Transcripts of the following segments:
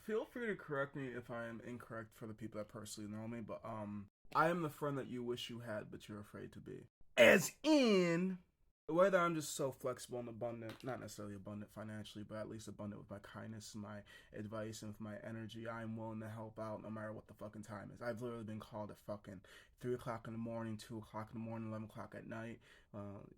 Feel free to correct me if I am incorrect for the people that personally know me, but I am the friend that you wish you had, but you're afraid to be. As in, whether I'm just so flexible and abundant, not necessarily abundant financially, but at least abundant with my kindness and my advice and with my energy, I'm willing to help out no matter what the fucking time is. I've literally been called at fucking 3 o'clock in the morning, 2 o'clock in the morning, 11 o'clock at night.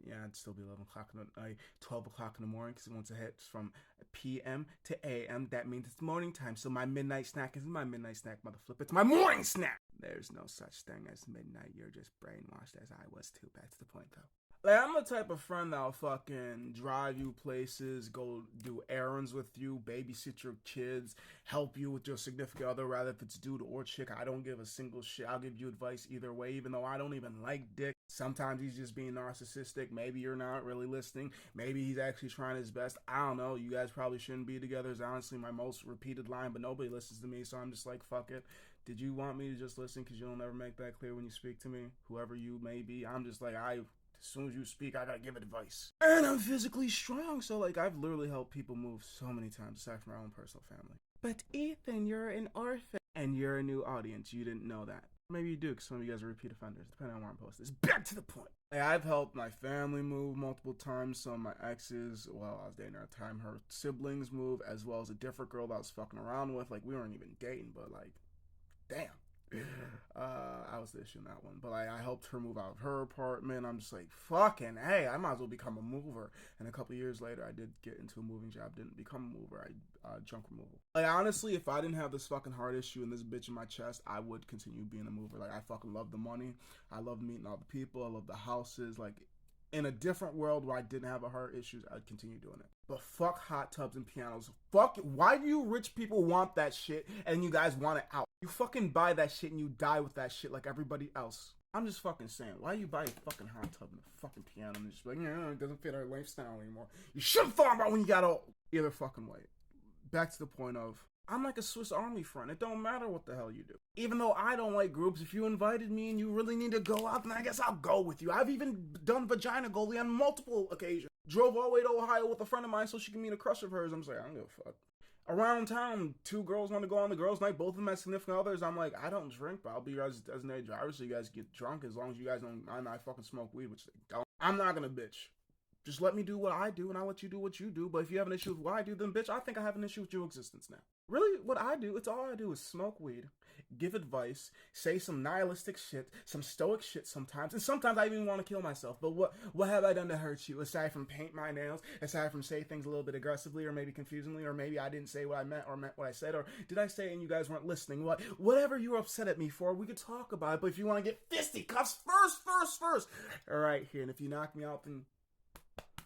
Yeah, it'd still be 11 o'clock in the night, 12 o'clock in the morning, because once it hits from PM to AM, that means it's morning time. So my midnight snack isn't my midnight snack, motherflipper. It's my morning snack! There's no such thing as midnight. You're just brainwashed as I was too. Back to the point, though. Like, I'm the type of friend that'll fucking drive you places, go do errands with you, babysit your kids, help you with your significant other, rather if it's dude or chick. I don't give a single shit. I'll give you advice either way, even though I don't even like dick. Sometimes he's just being narcissistic. Maybe you're not really listening. Maybe he's actually trying his best. I don't know. You guys probably shouldn't be together is honestly my most repeated line, but nobody listens to me, so I'm just like, fuck it. Did you want me to just listen because you don't ever make that clear when you speak to me? Whoever you may be, I'm just like, as soon as you speak, I gotta give advice. And I'm physically strong, so like I've literally helped people move so many times aside from my own personal family. But Ethan, you're an orphan. And you're a new audience. You didn't know that. Maybe you do, because some of you guys are repeat offenders, depending on where I'm posting this. Back to the point. Like, I've helped my family move multiple times. Some of my exes, well, I was dating her at the time, her siblings move, as well as a different girl that I was fucking around with. Like, we weren't even dating, but like, damn. I was the issue in that one, but I helped her move out of her apartment. I'm just like, fucking, hey, I might as well become a mover. And a couple years later, I did get into a moving job. Didn't become a mover. I junk removal. Like, honestly, if I didn't have this fucking heart issue and this bitch in my chest, I would continue being a mover. Like, I fucking love the money. I love meeting all the people. I love the houses. Like, in a different world where I didn't have a heart issues, I'd continue doing it. But fuck hot tubs and pianos. Fuck, why do you rich people want that shit and you guys want it out? You fucking buy that shit and you die with that shit like everybody else. I'm just fucking saying, why you buy a fucking hot tub and a fucking piano and just be like, yeah, it doesn't fit our lifestyle anymore. You should have thought about when you got old. Either fucking way. Back to the point of, I'm like a Swiss Army friend. It don't matter what the hell you do. Even though I don't like groups, if you invited me and you really need to go out, then I guess I'll go with you. I've even done vagina goalie on multiple occasions. Drove all the way to Ohio with a friend of mine so she can meet a crush of hers. I'm just like, I don't give a fuck. Around town, two girls want to go on the girls' night, both of them as significant others. I'm like, I don't drink, but I'll be your designated driver so you guys get drunk as long as you guys don't mind I fucking smoke weed, which they don't. I'm not gonna bitch. Just let me do what I do and I'll let you do what you do. But if you have an issue with what I do, then bitch, I think I have an issue with your existence now. Really, what I do, it's all I do is smoke weed, give advice, say some nihilistic shit, some stoic shit sometimes, and sometimes I even want to kill myself. But what have I done to hurt you? Aside from paint my nails, aside from say things a little bit aggressively or maybe confusingly, or maybe I didn't say what I meant or meant what I said, or did I say it and you guys weren't listening? Whatever you were upset at me for, we could talk about it. But if you want to get fisticuffs, first. All right, here, and if you knock me out, then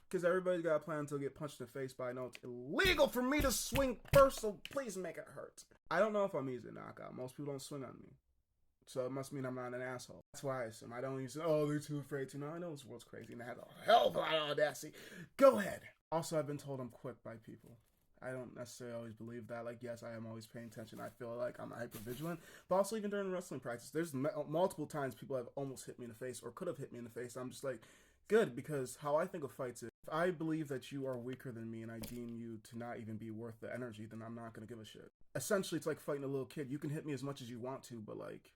because everybody's got a plan to get punched in the face, but I know it's illegal for me to swing first, so please make it hurt. I don't know if I'm easy to knock out. Most people don't swing on me. So it must mean I'm not an asshole. That's why I assume. I don't use, oh, they're too afraid to. No, I know this world's crazy and I have a hell of a lot of audacity. Go ahead. Also, I've been told I'm quick by people. I don't necessarily always believe that. Like, yes, I am always paying attention. I feel like I'm hyper vigilant. But also, even during wrestling practice, there's multiple times people have almost hit me in the face or could have hit me in the face. I'm just like, good, because how I think of fights is, if I believe that you are weaker than me and I deem you to not even be worth the energy, then I'm not going to give a shit. Essentially, it's like fighting a little kid. You can hit me as much as you want to, but like,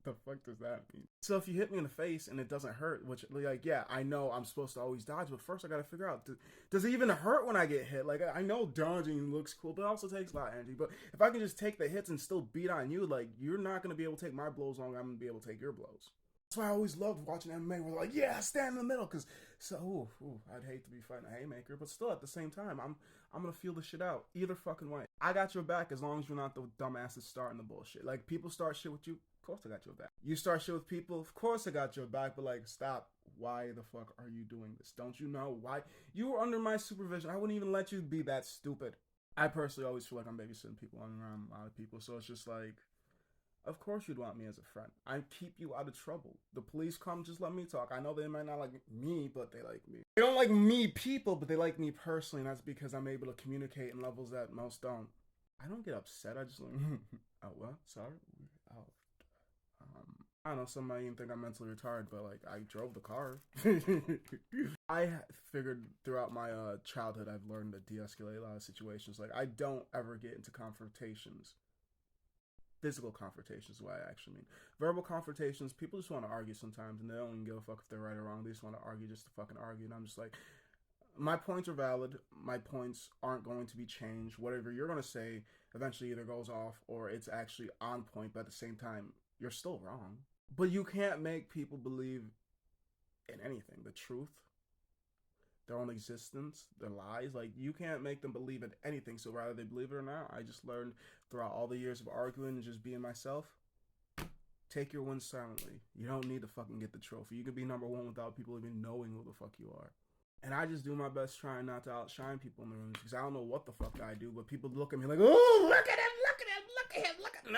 the fuck does that mean? So if you hit me in the face and it doesn't hurt, which, like, yeah, I know I'm supposed to always dodge, but first I gotta figure out, does it even hurt when I get hit? Like, I know dodging looks cool, but it also takes a lot of energy. But if I can just take the hits and still beat on you, like, you're not gonna be able to take my blows long, I'm gonna be able to take your blows. That's why I always loved watching MMA. We're like, yeah, stand in the middle, because I'd hate to be fighting a haymaker, but still at the same time, I'm gonna feel the shit out either fucking way. I got your back as long as you're not the dumbasses starting the bullshit. Like, people start shit with you, of course I got your back. You start shit with people, of course I got your back, but like, stop. Why the fuck are you doing this? Don't you know why? You were under my supervision. I wouldn't even let you be that stupid. I personally always feel like I'm babysitting people around a lot of people, so it's just like, of course you'd want me as a friend. I keep you out of trouble. The police come, just let me talk. I know they might not like me, but they like me. They don't like me people, but they like me personally, and that's because I'm able to communicate in levels that most don't. I don't get upset. I just like, oh, what? Sorry? Oh, I don't know, some might even think I'm mentally retarded, but like I drove the car. I figured throughout my childhood, I've learned to de-escalate a lot of situations. Like I don't ever get into confrontations. Physical confrontations is what I actually mean. Verbal confrontations, people just want to argue sometimes, and they don't even give a fuck if they're right or wrong. They just want to argue just to fucking argue, and I'm just like, my points are valid. My points aren't going to be changed. Whatever you're going to say eventually either goes off or it's actually on point, but at the same time, you're still wrong. But you can't make people believe in anything. The truth, their own existence, their lies. Like, you can't make them believe in anything. So whether they believe it or not, I just learned throughout all the years of arguing and just being myself, take your wins silently. You don't need to fucking get the trophy. You can be number one without people even knowing who the fuck you are. And I just do my best trying not to outshine people in the rooms because I don't know what the fuck I do, but people look at me like, oh, look at him, look at him, look at him, look at him.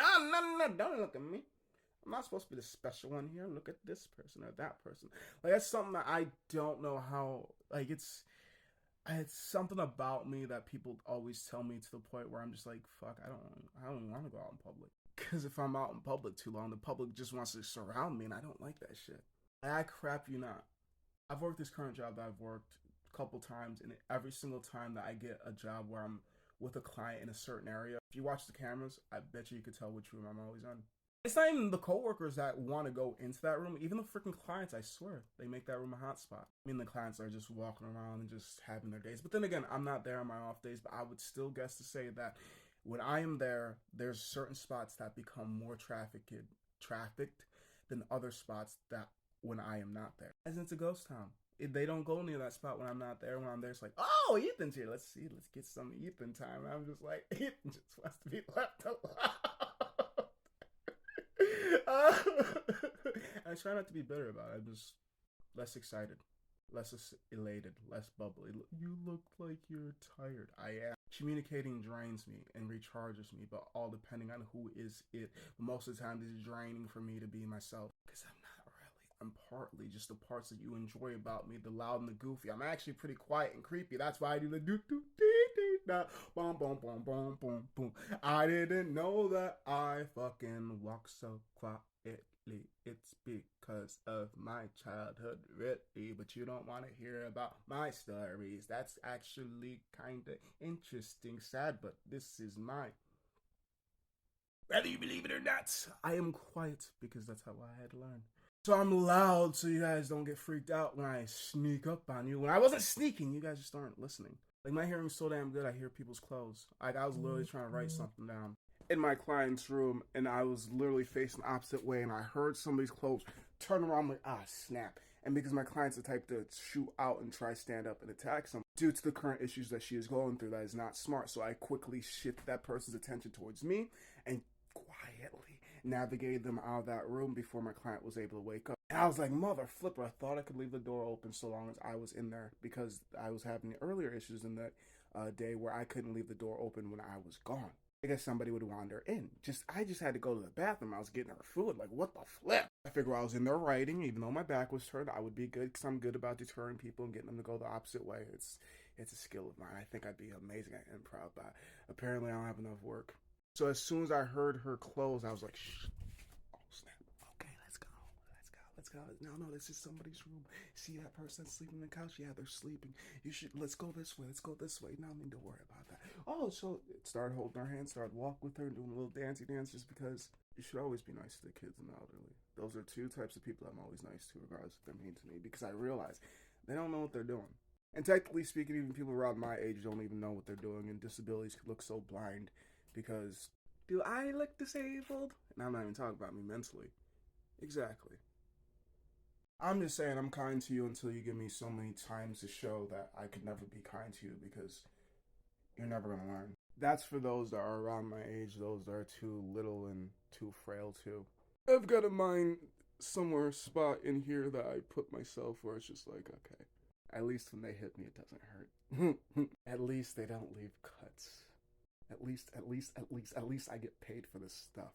No, don't look at me. I'm not supposed to be the special one here. Look at this person or that person. Like, that's something that I don't know how, like, it's something about me that people always tell me to the point where I'm just like, fuck, I don't want to go out in public. Because if I'm out in public too long, the public just wants to surround me, and I don't like that shit. I crap you not. I've worked this current job that I've worked a couple times, and every single time that I get a job where I'm with a client in a certain area, if you watch the cameras, I bet you could tell which room I'm always in. It's not even the coworkers that want to go into that room. Even the freaking clients, I swear, they make that room a hot spot. I mean, the clients are just walking around and just having their days. But then again, I'm not there on my off days, but I would still guess to say that when I am there, there's certain spots that become more trafficked than other spots that when I am not there. As it's a ghost town. They don't go near that spot when I'm not there. When I'm there, it's like, oh, Ethan's here. Let's get some Ethan time. And I'm just like, Ethan just wants to be left alone. I try not to be bitter about it. I'm just less excited, less elated, less bubbly. You look like you're tired. I am. Communicating drains me and recharges me, but all depending on who is it. But most of the time, this is draining for me to be myself because I'm not really. I'm partly just the parts that you enjoy about me, the loud and the goofy. I'm actually pretty quiet and creepy. That's why I do the do do do do da boom boom boom boom boom boom. I didn't know that I fucking walk so quietly. It's because of my childhood, really. But you don't want to hear about my stories. That's actually kind of interesting, sad, but this is mine. Whether you believe it or not, I am quiet because that's how I had learned. So I'm loud so you guys don't get freaked out when I sneak up on you. When I wasn't sneaking, you guys just aren't listening. Like, my hearing's so damn good, I hear people's clothes. Like, I was literally trying to write something down in my client's room, and I was literally facing the opposite way, and I heard somebody's clothes turn around, I'm like, ah, snap. And because my client's the type to shoot out and try stand up and attack someone, due to the current issues that she is going through, that is not smart. So I quickly shift that person's attention towards me and quietly navigated them out of that room before my client was able to wake up. And I was like, mother flipper, I thought I could leave the door open so long as I was in there, because I was having earlier issues in that day where I couldn't leave the door open when I was gone. I guess somebody would wander in. I just had to go to the bathroom. I was getting her food. Like, what the flip? I figured I was in there writing, even though my back was turned, I would be good because I'm good about deterring people and getting them to go the opposite way. It's a skill of mine. I think I'd be amazing at improv, but apparently I don't have enough work. So as soon as I heard her close, I was like, shh. Oh, snap. Okay, let's go. No, this is somebody's room. See that person sleeping on the couch? Yeah, they're sleeping. Let's go this way. No need to worry about that. Oh, so it started holding her hand, started walking with her and doing a little dancey dance, just because you should always be nice to the kids and the elderly. Those are two types of people I'm always nice to, regardless if they're mean to me, because I realize they don't know what they're doing. And technically speaking, even people around my age don't even know what they're doing, and disabilities look so blind because, do I look disabled? And I'm not even talking about me mentally. Exactly. I'm just saying I'm kind to you until you give me so many times to show that I could never be kind to you, because you're never going to learn. That's for those that are around my age, those that are too little and too frail too. I've got a mind somewhere spot in here that I put myself where it's just like, okay, at least when they hit me, it doesn't hurt. At least they don't leave cuts. At least I get paid for this stuff.